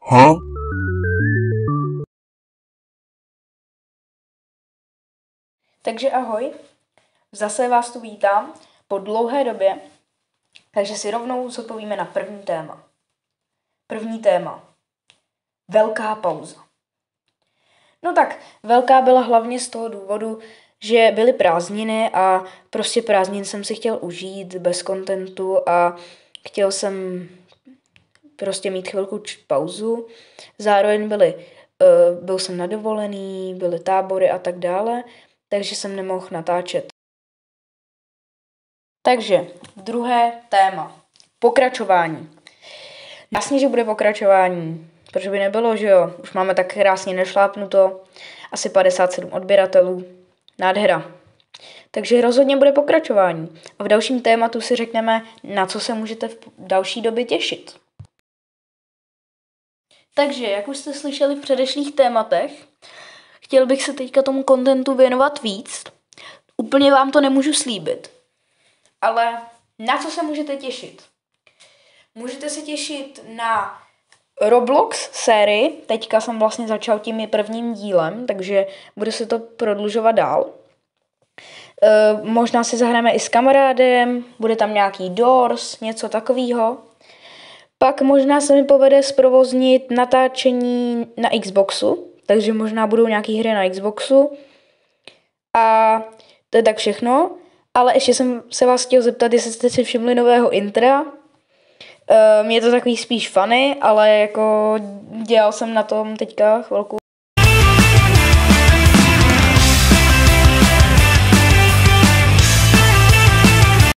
Huh? Takže ahoj, zase vás tu vítám po dlouhé době, takže si rovnou zodpovíme na první téma. První téma. Velká pauza. No tak, velká byla hlavně z toho důvodu, že byly prázdniny a prostě prázdnin jsem si chtěl užít bez kontentu a chtěl jsem prostě mít chvilku pauzu. Zároveň byl jsem na dovolený, byly tábory a tak dále, takže jsem nemohl natáčet. Takže druhé téma. Pokračování. Jasně, že bude pokračování, protože by nebylo, že jo. Už máme tak krásně našlápnuto, asi 57 odběratelů. Nádhera. Takže rozhodně bude pokračování. A v dalším tématu si řekneme, na co se můžete v další době těšit. Takže, jak už jste slyšeli v předešlých tématech, chtěl bych se teďka tomu kontentu věnovat víc. Úplně vám to nemůžu slíbit. Ale na co se můžete těšit? Můžete se těšit na Roblox sérii. Teďka jsem vlastně začal tím prvním dílem, takže bude se to prodlužovat dál. Možná si zahrajeme i s kamarádem, bude tam nějaký Doors, něco takového. Pak možná se mi povede zprovoznit natáčení na Xboxu, takže možná budou nějaké hry na Xboxu. A to je tak všechno. Ale ještě jsem se vás chtěl zeptat, jestli jste si všimli nového intra. Je to takový spíš funny, ale jako dělal jsem na tom teďka chvilku